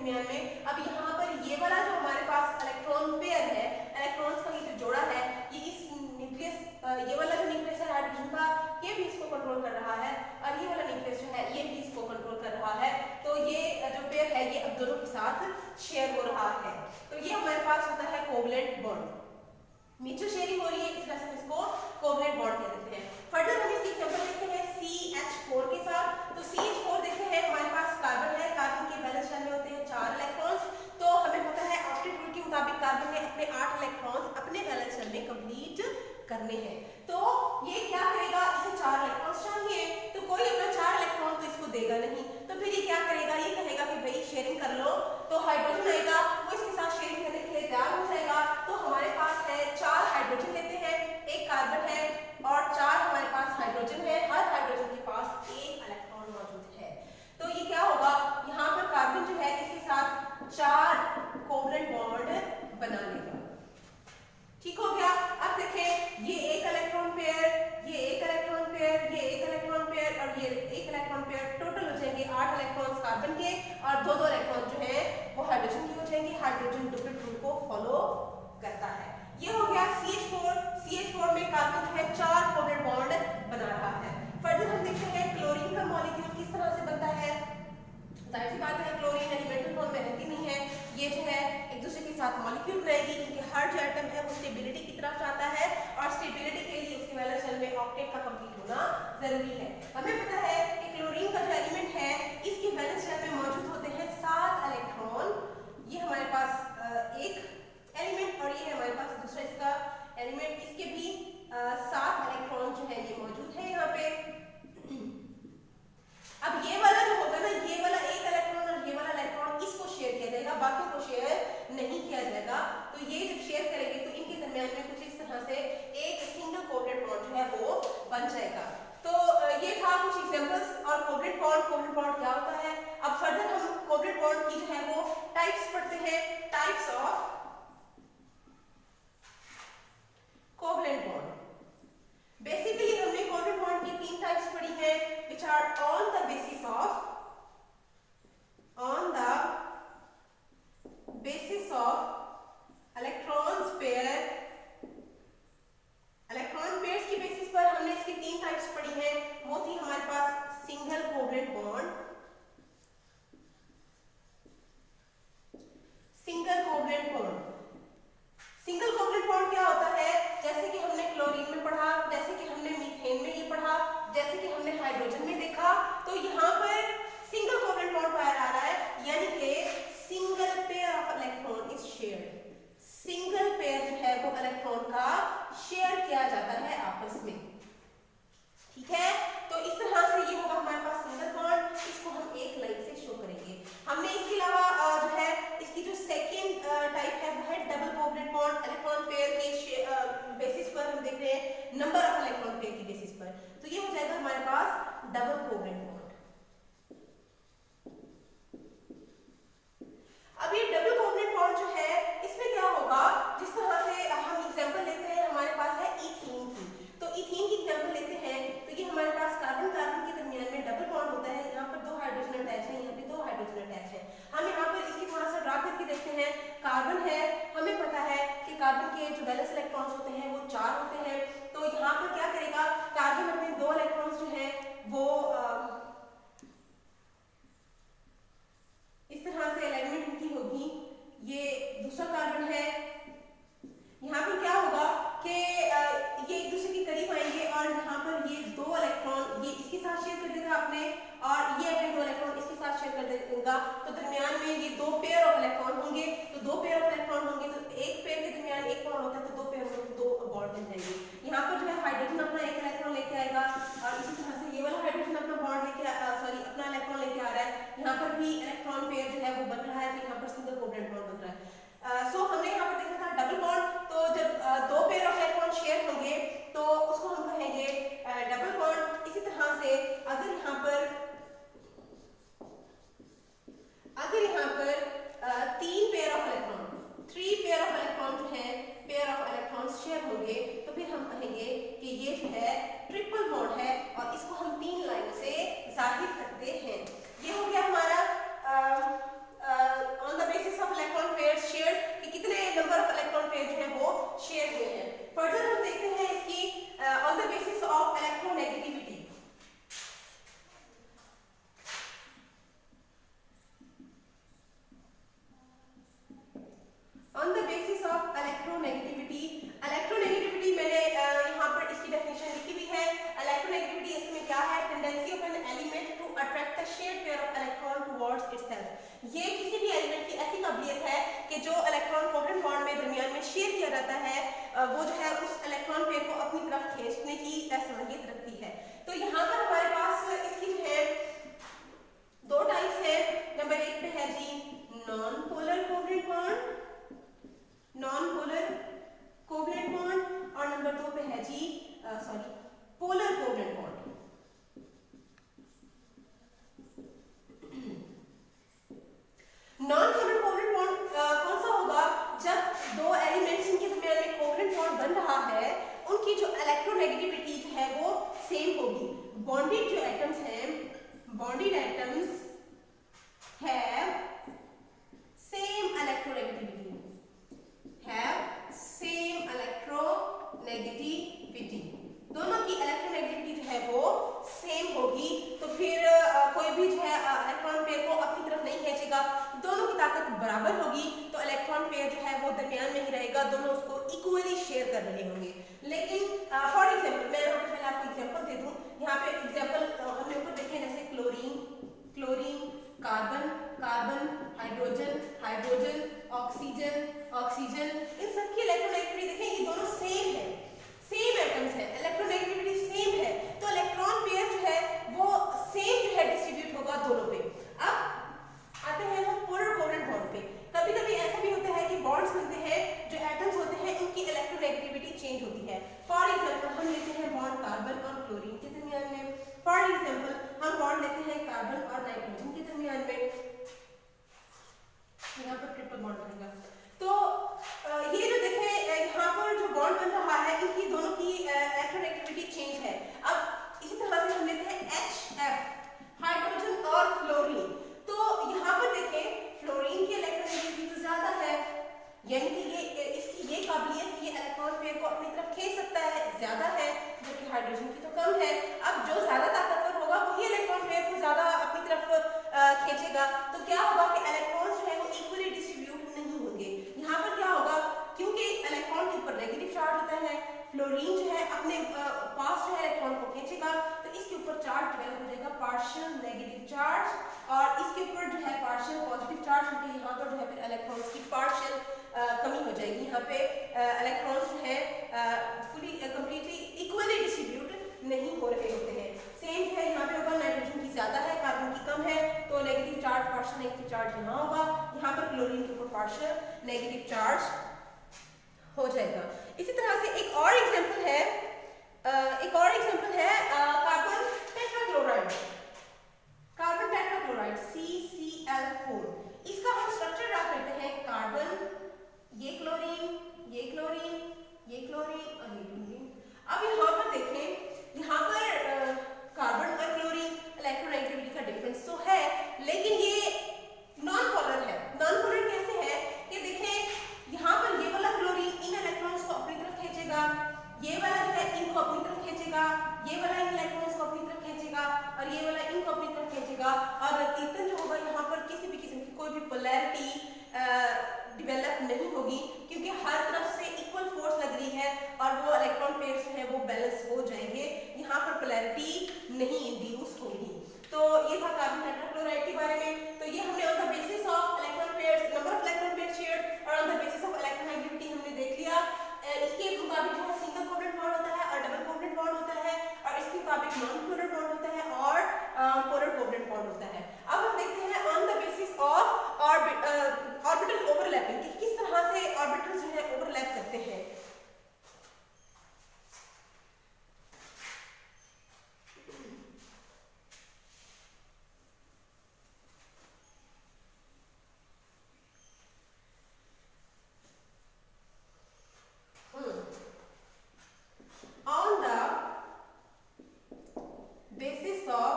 दरमियान में। अब यहाँ पर ये वाला जो हमारे पास इलेक्ट्रॉन पेयर है, इलेक्ट्रॉन्स का ये जो जोड़ा है, ये इस न्यूक्लियस, ये वाला जो न्यूक्लियस है हाइड्रोजन का, ये भी इसको कंट्रोल कर रहा है, और ये वाला न्यूक्लियस जो है ये भी इसको कंट्रोल कर रहा है। तो ये जो पेयर है ये अब दोनों के साथ शेयर हो रहा है। तो ये हमारे पास होता है कोवलेंट बॉन्ड। म्यूचुअल शेयरिंग हो रही है, इस तरह से हम इसको कोवलेंट बॉन्ड कह देते हैं। फर्दर हम इसकी एग्जांपल देखते हैं CH4 के साथ। तो CH4 देखते हैं, हमारे पास कार्बन है, कार्बन के वैलेंस शेल में होते हैं 4 इलेक्ट्रॉन्स। तो हमें पता है ऑक्टेट रूल के मुताबिक कार्बन ने अपने 8 इलेक्ट्रॉन्स अपने वैलेंस शेल में कंप्लीट करने हैं। तो ये क्या करेगा, इसे 4 इलेक्ट्रॉन्स चाहिए, तो कोई अपना 4 इलेक्ट्रॉन तो इसको देगा नहीं, तो फिर ये क्या करेगा, ये कहेगा कि भाई शेयरिंग कर लो। तो हाइड्रोजन आएगा, वो इसके साथ शेयरिंग करने के लिए तैयार हो जाएगा। तो हमारे पास है 4 हाइड्रोजन लेते हैं, 1 कार्बन है और 4 हमारे पास हाइड्रोजन है। हर हाइड्रोजन के पास 1 इलेक्ट्रॉन मौजूद है। तो ये क्या होगा, यहाँ पर कार्बन जो है इसके साथ 4 कोवलेंट बॉन्ड बना लेगा। ठीक हो गया। अब देखें, ये 1 इलेक्ट्रॉन पेयर, ये 1 इलेक्ट्रॉन पेयर, ये 1 इलेक्ट्रॉन पेयर और ये 1 इलेक्ट्रॉन पेयर, टोटल हो जाएंगे 8 इलेक्ट्रॉन्स कार्बन के, और 2-2 इलेक्ट्रॉन जो है वो हाइड्रोजन के हो जाएंगे। हाइड्रोजन डुप्लेट रूल को फॉलो करता है। ये हो गया CH4। CH4 में कार्बन जो है 4 कोवलेंट बॉन्ड बना रहा है। फर्दर हम देखते हैं क्लोरीन का मॉलिक्यूल किस तरह से बनता है। जाहिर सी बात है, क्लोरीन एलिमेंटल फॉर्म में रहती नहीं है, ये जो है एक दूसरे के साथ मॉलिक्यूल बनाएगी, क्योंकि हर जो एटम है वो स्टेबिलिटी की तरफ जाता है, और स्टेबिलिटी के लिए उसके वैलेंस शेल में ऑक्टेट का कंप्लीट होना जरूरी है। हमें पता है कि क्लोरीन का जो एलिमेंट है इसके वैलेंस शेल में मौजूद होते हैं 7 इलेक्ट्रॉन। ये हमारे पास एक एलिमेंट, और ये है हमारे पास दूसरा इसका एलिमेंट, इसके भी 7 इलेक्ट्रॉन जो है ये मौजूद है यहाँ पे। अब ये वाला जो होगा ना, ये वाला 1 इलेक्ट्रॉन और ये वाला इलेक्ट्रॉन, इसको शेयर किया जाएगा, बाकी को शेयर नहीं किया जाएगा। तो ये जब शेयर करेंगे तो इनके दरमियान में कुछ इस तरह से एक सिंगल कोवलेंट बॉन्ड जो है वो बन जाएगा। तो ये था कुछ एग्जांपल्स। और कोवलेंट बॉन्ड क्या होता है। अब फर्दर हम कोवलेंट बॉन्ड की जो है वो टाइप्स पढ़ते हैं, types of covalent bond. Basically हमने कोवलेंट बॉन्ड की 3 टाइप्स पढ़ी हैं, which are on the basis of electrons pair। Electron pairs की बेसिस पर हमने इसकी 3 टाइप्स पढ़ी हैं। वो थी हमारे पास single covalent bond, single covalent bond. Single covalent bond क्या होता है, जैसे कि हमने क्लोरीन में पढ़ा, जैसे कि हमने मीथेन में ये पढ़ा, जैसे कि हमने हाइड्रोजन में देखा। तो यहाँ पर सिंगल कोवलेंट बॉन्ड पाया जा रहा है, यानी कि single pair of electron is shared. Single pair जो है वो इलेक्ट्रॉन का शेयर किया जाता है आपस में। ठीक है, तो इस तरह से ये होगा हमारे पास सिंगल बॉन्ड। इसको हम एक लाइन से शो करेंगे। हमने इसके अलावा जो है इसकी जो सेकेंड टाइप है वो है double covalent bond. Electron pair के बेसिस पर हम देख रहे हैं, नंबर ऑफ इलेक्ट्रॉन पेयर की बेसिस पर। तो ये हो जाएगा हमारे पास डबल कोवलेंट बॉन्ड। अब ये डबल कोवलेंट बॉन्ड जो है इसमें क्या होगा, जिस तरह से हम एग्जांपल लेते हैं, हमारे पास है इथीन की। तो इथीन की एग्जांपल लेते हैं, तो ये हमारे पास कार्बन के दरमियान में डबल बॉन्ड होता है। यहाँ पर 2 हाइड्रोजन अटैच है, यहाँ पे 2 हाइड्रोजन अटैच है। हम यहाँ पर इसकी थोड़ा सा ड्रा करके देखते हैं। कार्बन है, हमें पता है कि कार्बन के जो वैलेंस इलेक्ट्रॉन्स होते हैं वो 4 होते हैं। तो यहाँ पर क्या करेगा, कार्बन अपने 2 इलेक्ट्रॉन्स जो है वो इस तरह से अलाइनमेंट इनकी होगी। ये दूसरा कार्बन है, यहाँ पर क्या होगा कि ये एक दूसरे के करीब आएंगे, और यहाँ पर ये 2 इलेक्ट्रॉन ये इसके साथ शेयर कर देगा अपने, और ये अपने 2 इलेक्ट्रॉन इसके साथ शेयर कर देगा। तो दरमियान में ये 2 पेयर ऑफ इलेक्ट्रॉन होंगे। तो 2 पेयर ऑफ इलेक्ट्रॉन होंगे, तो एक पेयर के दरमियान एक बॉन्ड होता है, तो 2 पेयर होंगे तो 2 बॉन्ड बन जाएंगे। यहाँ पर जो है हाइड्रोजन अपना 1 इलेक्ट्रॉन लेके आएगा, और इसी तरह से ये वाला हाइड्रोजन अपना बॉन्ड लेके अपना इलेक्ट्रॉन लेके आ रहा है। यहाँ पर भी इलेक्ट्रॉन पेयर जो है वो बन रहा है, तो यहाँ पर सिंगल कोवलेंट बॉन्ड बन रहा है। सो हमने यहाँ पर देखा था डबल बॉन्ड। तो जब 2 पेयर ऑफ इलेक्ट्रॉन शेयर होंगे तो उसको हम कहेंगे डबल बॉन्ड। इसी तरह से अगर यहाँ पर 3 pair of electron, 3 pair of electron जो है पेयर ऑफ इलेक्ट्रॉन्स शेयर होंगे, तो फिर हम कहेंगे कि ये जो है ट्रिपल बॉन्ड है, और इसको हम 3 line attract the shared pair of electron towards itself. ये किसी भी एलिमेंट की ऐसी काबिलियत है कि जो इलेक्ट्रॉन कोवलेंट बॉन्ड में दरमियान में शेयर किया जाता है वो जो है उस इलेक्ट्रॉन पेयर को अपनी तरफ खींचने की सलाहियत रखती है। तो यहाँ पर हमारे पास इसकी जो है दो टाइप्स है। नंबर एक पे है जी non polar covalent bond, non polar covalent bond, और नंबर दो पे है जी polar covalent bond. Non polar covalent bond कौन सा होगा? जब दो एलिमेंट्स के दरमियान में कोवलेंट बॉन्ड बन रहा है उनकी जो इलेक्ट्रोनेगेटिविटी है वो सेम होगी। बॉन्डेड जो एटम्स हैं, bonded atoms have same electronegativity, have same electronegativity, दोनों की इलेक्ट्रोनेगेटिविटी जो है वो सेम होगी। तो फिर कोई भी जो है इलेक्ट्रॉन पेयर को अपनी तरफ नहीं खींचेगा, दोनों की ताकत बराबर होगी, तो इलेक्ट्रॉन पेयर जो है वो दरमियान में ही रहेगा, दोनों उसको इक्वली शेयर कर रहे होंगे। लेकिन फॉर एग्जांपल मैं यहाँ पे पहले आपको एग्जांपल दे दूं। यहाँ पे एग्जांपल हमने ऊपर देखे जैसे chlorine, chlorine, carbon, carbon, hydrogen, hydrogen, oxygen, oxygen, इन सब की इलेक्ट्रोनेगेटिविटी देखें, ये दोनों सेम है, सेम एटम्स है, इलेक्ट्रोनेगेटिविटी सेम है, तो इलेक्ट्रॉन पेयर जो है वो सेम जो है डिस्ट्रीब्यूट होगा दोनों पे। अब आते हैं हम पोलर कोवलेंट बॉन्ड पे। कभी कभी ऐसा भी होता है कि बॉन्ड्स बनते हैं, जो एटम्स होते हैं उनकी इलेक्ट्रोनेगेटिविटी चेंज होती है। फॉर एग्जांपल हम लेते हैं बॉन्ड कार्बन और क्लोरीन के दरमियान में, फॉर एग्जांपल हम बॉन्ड लेते हैं कार्बन और नाइट्रोजन के दरमियान में, यहाँ पर ट्रिपल बॉन्ड बनेगा। तो ये जो देखें यहाँ पर जो बॉन्ड बन रहा है इनकी दोनों की इलेक्ट्रोनेगेटिविटी चेंज है। अब इसी तरह से हम लेते हैं HF, हाइड्रोजन और फ्लोरीन। तो यहाँ पर देखें फ्लोरीन की इलेक्ट्रोनेगेटिविटी तो ज्यादा है, यानी कि ये इसकी ये काबिलियत कि ये इलेक्ट्रॉन पेयर को अपनी तरफ खींच सकता है ज्यादा है, जबकि हाइड्रोजन की तो कम है। अब जो ज्यादा ताकतवर होगा वही इलेक्ट्रॉन पेयर को ज्यादा अपनी तरफ खींचेगा, तो क्या होगा कि इलेक्ट्रॉन्स जो है वो इक्वली डिस्ट्रीब्यूट नहीं होंगे। यहाँ पर क्या होगा, क्योंकि इलेक्ट्रॉन के ऊपर नेगेटिव चार्ज होता है, फ्लोरीन जो है अपने पास जो है इलेक्ट्रॉन को खींचेगा, तो इसके ऊपर चार्ज डेवलप हो जाएगा पार्शियल नेगेटिव चार्ज, और इसके ऊपर जो है पार्शियल पॉजिटिव चार्ज, क्योंकि यहाँ पर जो है फिर इलेक्ट्रॉन्स की पार्शियल कमी हो जाएगी। यहाँ पे इलेक्ट्रॉन्स जो है फुली कंप्लीटली इक्वली डिस्ट्रीब्यूट नहीं हो रहे होते हैं। सेम जो है यहाँ पे होगा, नाइट्रोजन की ज्यादा है, कार्बन की कम है, तो negative charge partial negative charge यहाँ होगा, यहाँ पर क्लोरीन के ऊपर पार्शियल नेगेटिव चार्ज हो जाएगा। इसी तरह से एक और एग्जांपल है, carbon tetrachloride, carbon tetrachloride CCl4। इसका हम स्ट्रक्चर ड्रा करते हैं, कार्बन, ये क्लोरीन, ये क्लोरीन, ये क्लोरीन और ये क्लोरीन। अब यहाँ पर देखें, यहाँ पर कार्बन और क्लोरीन इलेक्ट्रोनेगेटिविटी का डिफरेंस तो है, लेकिन ये नॉन पोलर है। नॉन पोलर कैसे है कि देखें यहाँ पर ये वाला क्लोरीन इन इलेक्ट्रॉन्स को अपनी तरफ खींचेगा, ये वाला जो है इनको अपनी तरफ खींचेगा, ये वाला इन इलेक्ट्रॉन्स को अपनी तरफ खींचेगा, और ये वाला इनको अपनी तरफ खींचेगा, और नतीजतन जो होगा यहाँ पर किसी भी किस्म की कोई भी पोलैरिटी डेवलप नहीं होगी, क्योंकि हर तरफ से इक्वल फोर्स लग रही है और वो इलेक्ट्रॉन पेयर्स हैं वो बैलेंस हो जाएंगे, यहाँ पर पोलैरिटी नहीं इंड्यूस होगी। तो ये था कार्बन टेट्राक्लोराइड के बारे में। तो ये हमने on the basis of electron pairs, number of electron pair shared और on the basis of electronegativity हमने देख लिया। इसके मुताबिक जो है सिंगल कोवलेंट बॉन्ड होता है और डबल कोवलेंट बॉन्ड होता है, और इसके मुताबिक नॉन पोलर बॉन्ड होता है और पोलर कोवलेंट बॉन्ड होता है। अब हम देखते हैं on the basis of orbital overlapping कि किस तरह से ऑर्बिटल्स जो है ओवरलैप करते हैं। On the basis of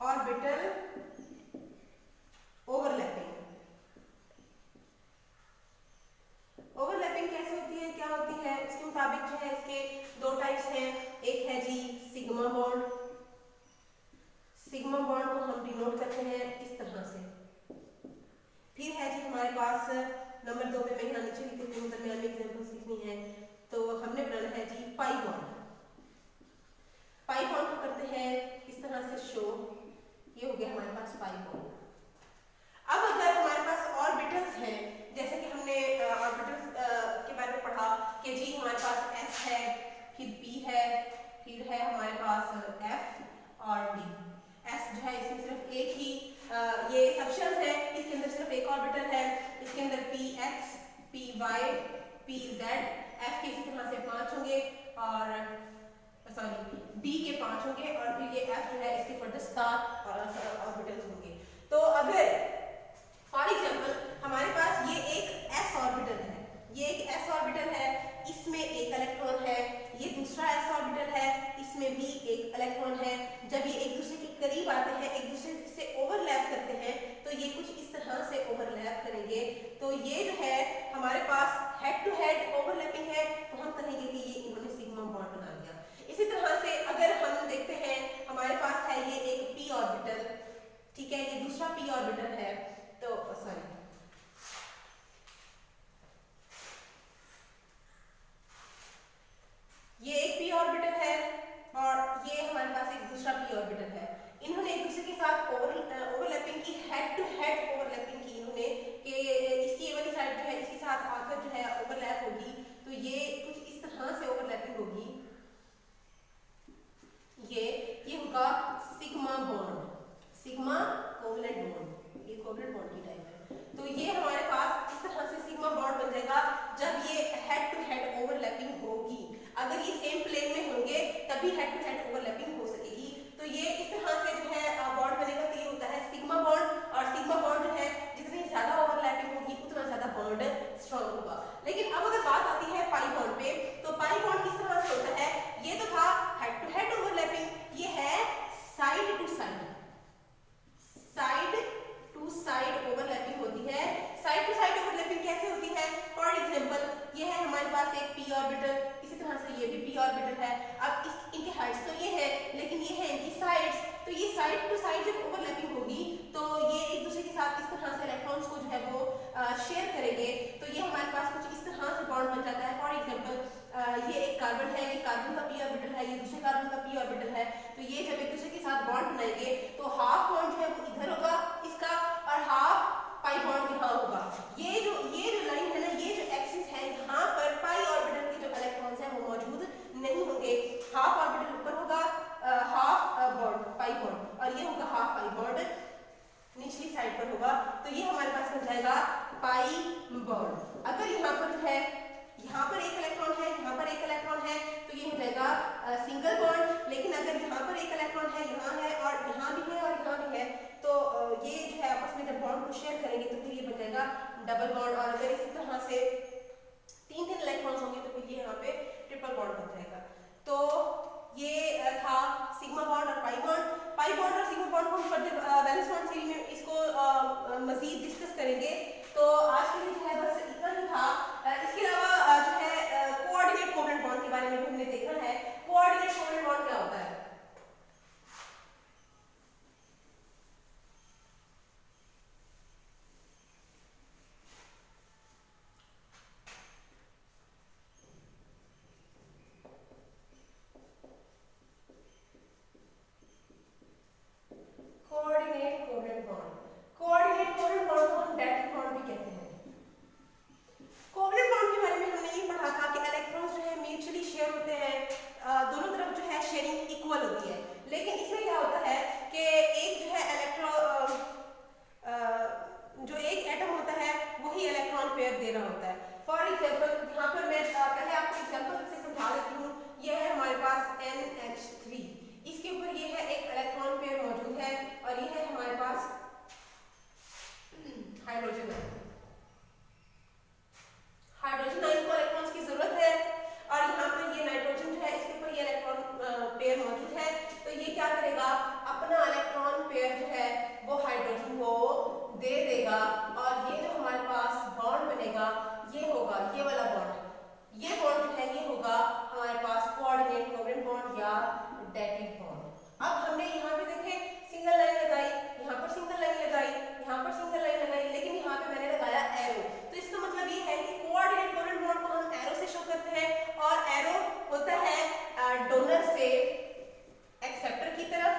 orbital overlapping, overlapping कैसे होती है, क्या होती है, इसके मुताबिक जो है इसके दो टाइप्स हैं। एक है जी सिग्मा बॉन्ड, सिग्मा बॉन्ड को हम डिनोट करते हैं इस तरह से। फिर है जी हमारे पास नंबर 2 पे मैं यहाँ नीचे लिख देती हूँ, दरमियान में एग्जांपल सीखनी है, तो हमने बनाना है जी पाई बॉन्ड। पाई बॉन्ड को करते हैं तरह से शो, ये हो गया हमारे पास पाई बॉन्ड। अब अगर हमारे पास ऑर्बिटल्स हैं, जैसे कि हमने ऑर्बिटल्स के बारे में पढ़ा कि जी हमारे पास s है, फिर p है, फिर है हमारे पास f और d। s जो है इसमें सिर्फ एक ही ये सबशेल्स है, इसके अंदर सिर्फ एक ऑर्बिटल है, इसके अंदर px, py, pz, f के इसी तरह से 5 होंगे और सॉरी d के 5 होंगे और फिर ये f जो है इसके फर्दर 7 ऑर्बिटल्स होंगे। तो अगर फॉर एग्जाम्पल हमारे पास ये एक s ऑर्बिटल है, ये एक s ऑर्बिटल है, इसमें एक इलेक्ट्रॉन है, ये दूसरा s ऑर्बिटल है, इसमें भी एक इलेक्ट्रॉन है। जब ये एक दूसरे के करीब आते हैं, एक दूसरे से ओवरलैप करते हैं, तो ये कुछ इस तरह से ओवरलैप करेंगे। तो ये जो है हमारे पास हेड टू हेड ओवरलैपिंग है, तो हम कहेंगे कि ये इन्होंने सिग्मा बॉन्ड बना लिया। इसी तरह से अगर हम देखते हैं हमारे पास है ये एक p ऑर्बिटल, ठीक है, ये दूसरा p ऑर्बिटल है, तो सॉरी ये एक p ऑर्बिटल है और ये हमारे पास एक दूसरा p ऑर्बिटल है। इन्होंने एक दूसरे के साथ ओवरलैपिंग की, हेड टू हेड ओवरलैपिंग की इन्होंने कि इसकी ये वाली साइड जो है इसके साथ आकर जो है ओवरलैप होगी, तो ये कुछ इस तरह से ओवरलैपिंग होगी। ये होगा sigma bond, sigma covalent bond, ये कोवलेंट बॉन्ड की टाइप है। तो ये हमारे पास इस तरह से सिग्मा बॉन्ड बन जाएगा जब ये हेड टू हेड ओवरलैपिंग होगी। अगर ये सेम प्लेन में होंगे तभी हेड टू हेड ओवरलैपिंग हो सकेगी। तो ये इस तरह से जो है बॉन्ड बनेगा, तो ये होता है सिग्मा बॉन्ड। और सिग्मा बॉन्ड जो है जितनी ज्यादा ओवरलैपिंग होगी उतना ज्यादा बॉन्ड स्ट्रांग होगा। लेकिन अब अगर बात आती है पाई बॉन्ड पे, तो पाई बॉन्ड किस तरह से होता है? ये तो था हेड टू हेड ओवरलैपिंग, ये है side to side, side to side overlapping होती है। साइड टू साइड ओवरलैपिंग कैसे होती है? फॉर एग्जांपल ये है हमारे पास एक p ऑर्बिटल, इसी तरह से ये भी p ऑर्बिटल है। अब इनके हाइट्स तो ये है, लेकिन ये है इनकी साइड्स। तो ये साइड टू साइड जब ओवरलैपिंग होगी तो ये एक दूसरे के साथ इस तरह से इलेक्ट्रॉन्स को जो है वो शेयर करेंगे। तो ये हमारे पास कुछ इस तरह से बॉन्ड बन जाता है। फॉर एग्जांपल ये एक कार्बन है, ये कार्बन का p ऑर्बिटल है, ये दूसरे कार्बन का p ऑर्बिटल है। तो ये जब एक दूसरे के साथ बॉन्ड बनाएंगे तो हाफ बॉन्ड जो है वो इधर होगा इसका और हाफ पाई बॉन्ड यहाँ होगा। ये जो लाइन है ना, ये जो एक्सिस है, यहाँ पर पाई ऑर्बिटल के जो इलेक्ट्रॉन्स हैं वो मौजूद नहीं होंगे। हाफ ऑर्बिटल ऊपर होगा, हाफ बॉन्ड पाई बॉन्ड, और ये होगा हाफ पाई बॉन्ड निचली साइड पर होगा। तो ये हमारे पास बन जाएगा पाई बॉन्ड। अगर यहाँ पर जो है, यहाँ पर एक इलेक्ट्रॉन है, यहाँ पर एक इलेक्ट्रॉन है, तो ये हो जाएगा सिंगल बॉन्ड। लेकिन अगर यहाँ पर एक इलेक्ट्रॉन है, यहाँ है और यहाँ भी है और यहाँ भी है, तो ये जो है आपस में जब बॉन्ड को शेयर करेंगे तो फिर ये बन जाएगा डबल बॉन्ड। और अगर इसी तरह से तीन इलेक्ट्रॉन्स होंगे तो फिर ये यहाँ पे ट्रिपल बॉन्ड बन जाएगा। तो ये था सिग्मा बॉन्ड और पाई बॉन्ड। पाई बॉन्ड और सिग्मा बॉन्ड को हम फर्दर वैलेंस बॉन्ड सीरीज में इसको मजीद डिस्कस करेंगे। तो आज के लिए जो है बस इतना ही था। इसके अलावा जो है कोऑर्डिनेट कोवलेंट बॉन्ड के बारे में भी हमने देखा है। कोऑर्डिनेट कोवलेंट बॉन्ड क्या होता है? Coordinate covalent bond, coordinate covalent bond को हम डेटिक बॉन्ड भी कहते हैं। कोवलेंट बॉन्ड के बारे में हमने ये पढ़ा था कि इलेक्ट्रॉन्स जो है म्यूचुअली शेयर होते हैं, दोनों तरफ जो है शेयरिंग इक्वल होती है। लेकिन इसमें क्या होता है कि एक जो है इलेक्ट्रॉन जो एक एटम होता है वही इलेक्ट्रॉन पेयर दे रहा होता है। फॉर एग्जांपल यहाँ पर मैं पहले आपको एग्जांपल से समझा देती हूँ। ये है हमारे पास NH3, इसके ऊपर ये है एक इलेक्ट्रॉन पेयर मौजूद है और ये है हमारे पास हाइड्रोजन आयन। हाइड्रोजन आयन को इलेक्ट्रॉन्स की जरूरत है और यहाँ पर ये नाइट्रोजन जो है इसके ऊपर ये इलेक्ट्रॉन पेयर मौजूद है। तो ये क्या करेगा, अपना इलेक्ट्रॉन पेयर जो है वो हाइड्रोजन को दे देगा और ये जो हमारे पास बॉन्ड बनेगा ये होगा ये वाला बॉन्ड। ये बॉन्ड जो है ये होगा हमारे पास कोऑर्डिनेट कोवलेंट बॉन्ड या डेटिक बॉन्ड। अब हमने यहाँ पे देखे सिंगल लाइन लगाई, यहाँ पर सिंगल लाइन लगाई, यहाँ पर सिंगल लाइन लगाई, लेकिन यहाँ पे मैंने लगाया एरो। तो इसका मतलब ये है कि कोऑर्डिनेट कोवलेंट बॉन्ड को हम एरो से शो करते हैं और एरो होता है डोनर से एक्सेप्टर की तरफ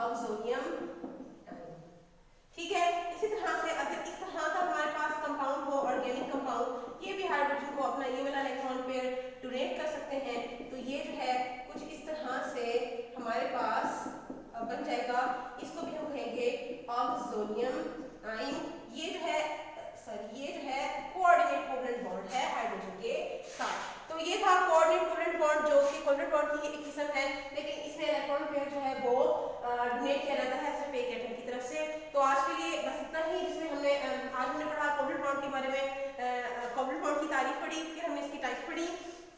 ऑक्सोनियम। ठीक है, इसी तरह से अगर इस तरह का हमारे पास कंपाउंड हो, ऑर्गेनिक कंपाउंड, ये भी हाइड्रोजन को अपना ये वाला इलेक्ट्रॉन पेयर डोनेट कर सकते हैं। तो ये जो है कुछ इस तरह से हमारे पास बन जाएगा। इसको भी हम कहेंगे ऑक्सोनियम आइन। ये जो है ये जो है कोऑर्डिनेट कोवलेंट बॉन्ड है हाइड्रोजन के साथ। तो ये था कोऑर्डिनेट कोवलेंट बॉन्ड, जो कि कोवलेंट बॉन्ड की एक किस्म है, लेकिन इसमें इलेक्ट्रॉन पेयर जो है वो डोनेट किया जाता है सिर्फ एक एटम की तरफ से। तो आज के लिए बस इतना ही, जिसमें हमने आज हमने पढ़ा कोवलेंट बॉन्ड के बारे में, कोवलेंट बॉन्ड की तारीफ पढ़ी, फिर हमने इसकी टाइप्स पढ़ी।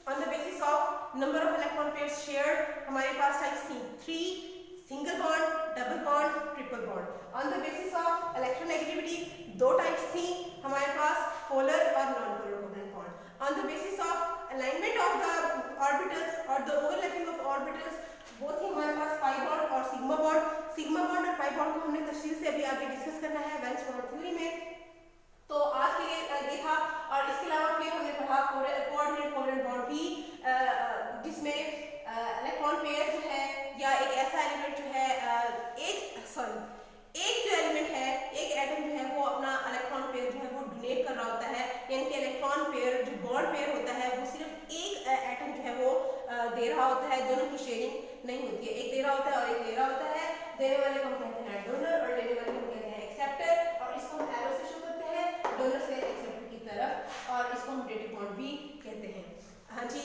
On the basis of number of electron pairs shared हमारे पास टाइप्स थी 3, single bond, double bond, triple bond. On the basis of electronegativity 2 types थी हमारे पास, पोलर और non polar covalent bond. On the basis of alignment of the orbitals और the overlapping of orbitals, वो थी हमारे पास pi bond और sigma bond. Sigma bond और pi bond को हमने तफसील से अभी आगे डिस्कस करना है वैलेंस बॉन्ड थ्योरी में। तो आज के लिए ये था। और इसके अलावा फिर हमने पढ़ा कोऑर्डिनेट कोवलेंट बॉन्ड भी, जिसमें इलेक्ट्रॉन पेयर जो है या एक ऐसा एलिमेंट जो है एक जो एलिमेंट है, एक एटम जो है वो अपना इलेक्ट्रॉन पेयर जो है वो डोनेट कर रहा होता है, यानी कि इलेक्ट्रॉन पेयर जो बॉन्ड पेयर होता है वो सिर्फ एक एटम जो है वो दे रहा होता है, दोनों की शेयरिंग नहीं होती है। एक दे रहा होता है और एक ले रहा होता है। देने वाले को हम कहते हैं डोनर और लेने वाले को हम कहते हैं एक्सेप्टर, और इसको हम एरो से शो करते हैं, डोनर से एक्सेप्टर की तरफ, और इसको हम डेटिव बॉन्ड भी कहते हैं। हाँ जी,